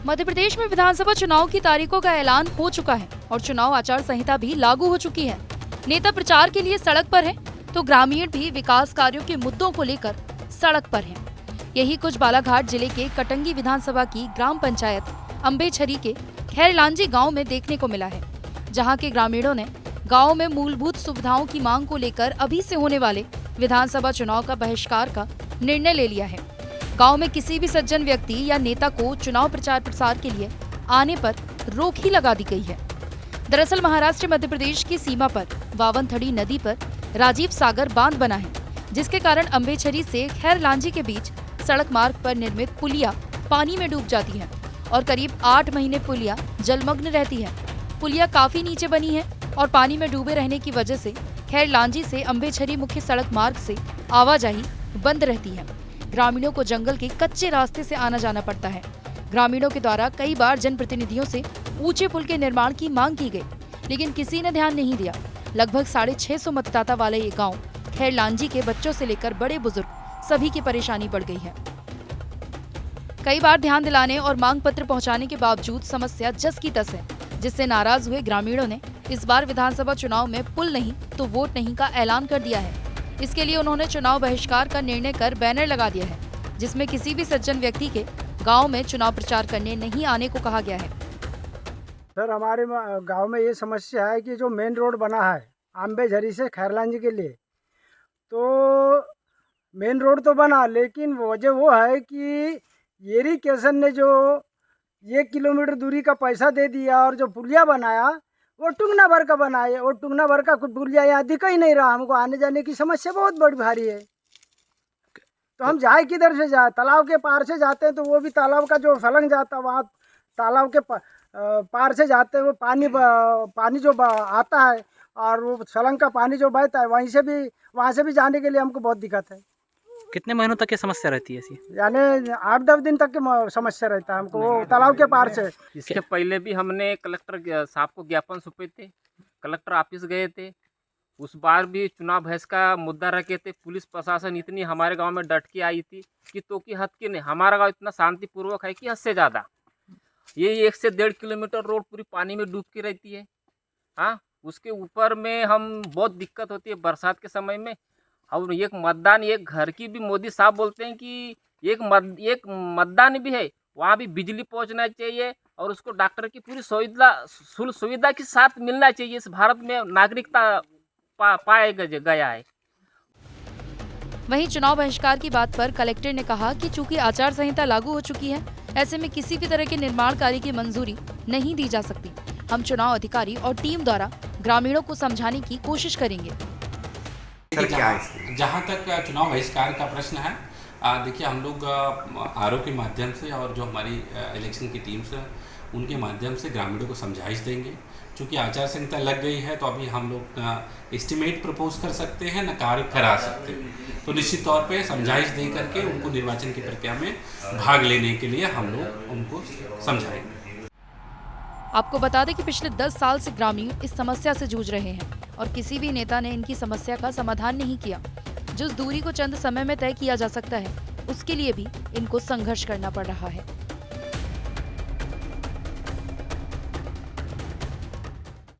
मध्य प्रदेश में विधानसभा चुनाव की तारीखों का ऐलान हो चुका है और चुनाव आचार संहिता भी लागू हो चुकी है। नेता प्रचार के लिए सड़क पर हैं, तो ग्रामीण भी विकास कार्यों के मुद्दों को लेकर सड़क पर हैं। यही कुछ बालाघाट जिले के कटंगी विधानसभा की ग्राम पंचायत अम्बेछरी के खैरलांजी गाँव में देखने को मिला है, जहाँ के ग्रामीणों ने गाँव में मूलभूत सुविधाओं की मांग को लेकर अभी से होने वाले विधानसभा चुनाव का बहिष्कार का निर्णय ले लिया है। गांव में किसी भी सज्जन व्यक्ति या नेता को चुनाव प्रचार प्रसार के लिए आने पर रोक ही लगा दी गई है। दरअसल महाराष्ट्र मध्य प्रदेश की सीमा पर वावनथड़ी नदी पर राजीव सागर बांध बना है, जिसके कारण अम्बेछरी से खैरलांजी के बीच सड़क मार्ग पर निर्मित पुलिया पानी में डूब जाती है और करीब 8 महीने पुलिया जलमग्न रहती है। पुलिया काफी नीचे बनी है और पानी में डूबे रहने की वजह से खैरलांजी से अम्बेछरी मुख्य सड़क मार्ग से आवाजाही बंद रहती है। ग्रामीणों को जंगल के कच्चे रास्ते से आना जाना पड़ता है। ग्रामीणों के द्वारा कई बार जनप्रतिनिधियों से ऊंचे पुल के निर्माण की मांग की गई, लेकिन किसी ने ध्यान नहीं दिया। लगभग 650 मतदाता वाले ये गांव खैरलांजी के बच्चों से लेकर बड़े बुजुर्ग सभी की परेशानी बढ़ गई है। कई बार ध्यान दिलाने और मांग पत्र पहुंचाने के बावजूद समस्या जस की तस है, जिससे नाराज हुए ग्रामीणों ने इस बार विधानसभा चुनाव में पुल नहीं तो वोट नहीं का ऐलान कर दिया है। इसके लिए उन्होंने चुनाव बहिष्कार का निर्णय कर बैनर लगा दिया है, जिसमें किसी भी सज्जन व्यक्ति के गांव में चुनाव प्रचार करने नहीं आने को कहा गया है। सर, हमारे गांव में ये समस्या है कि जो मेन रोड बना है अम्बेझरी से खैरलांजी के लिए, तो मेन रोड तो बना, लेकिन वजह वो है कि इरिगेशन ने जो 1 किलोमीटर दूरी का पैसा दे दिया और जो पुलिया बनाया वो टुंगना भर का बनाए, और टुंगना भर का कुछ पुलिया यहाँ दिख ही नहीं रहा। हमको आने जाने की समस्या बहुत बड़ी भारी है। तो हम जाए किधर से जाए? तालाब के पार से जाते हैं तो वो भी तालाब का जो फलंग जाता है वहाँ तालाब के पार से जाते हैं, वो पानी जो आता है और वो सलंग का पानी जो बहता है वहाँ से भी जाने के लिए हमको बहुत दिक्कत है। कितने महीनों तक ये समस्या रहती है ऐसी? यानी 8-10 दिन तक की समस्या रहता है हमको वो तालाब के पार से। इसके पहले भी हमने कलेक्टर साहब को ज्ञापन सौंपे थे, कलेक्टर ऑफिस गए थे। उस बार भी चुनाव बहस का मुद्दा रखे थे। पुलिस प्रशासन इतनी हमारे गांव में डट के आई थी कि तो की हद की नहीं। हमारा गांव इतना शांतिपूर्वक है कि हद से ज़्यादा। ये 1 से 1.5 किलोमीटर रोड पूरी पानी में डूब के रहती है। हाँ, उसके ऊपर में हम बहुत दिक्कत होती है बरसात के समय में। और एक मतदान एक घर की भी मोदी साहब बोलते हैं कि एक मतदान भी है, वहाँ भी बिजली पहुँचना चाहिए और उसको डॉक्टर की पूरी सुविधा के साथ मिलना चाहिए। इस भारत में नागरिकता पाया गया है। वहीं चुनाव बहिष्कार की बात पर कलेक्टर ने कहा कि चूंकि आचार संहिता लागू हो चुकी है, ऐसे में किसी भी तरह के निर्माण कार्य की मंजूरी नहीं दी जा सकती। हम चुनाव अधिकारी और टीम द्वारा ग्रामीणों को समझाने की कोशिश करेंगे। जहाँ तक चुनाव बहिष्कार का प्रश्न है, देखिए हम लोग आरओ के माध्यम से और जो हमारी इलेक्शन की टीम्स है उनके माध्यम से ग्रामीणों को समझाइश देंगे। चूँकि आचार संहिता लग गई है तो अभी हम लोग न एस्टिमेट प्रपोज कर सकते हैं न कार्य करा सकते हैं। तो निश्चित तौर पे समझाइश दे करके उनको निर्वाचन की प्रक्रिया में भाग लेने के लिए हम लोग उनको समझाएंगे। आपको बता दें कि पिछले 10 साल से ग्रामीण इस समस्या से जूझ रहे हैं और किसी भी नेता ने इनकी समस्या का समाधान नहीं किया। जिस दूरी को चंद समय में तय किया जा सकता है, उसके लिए भी इनको संघर्ष करना पड़ रहा है।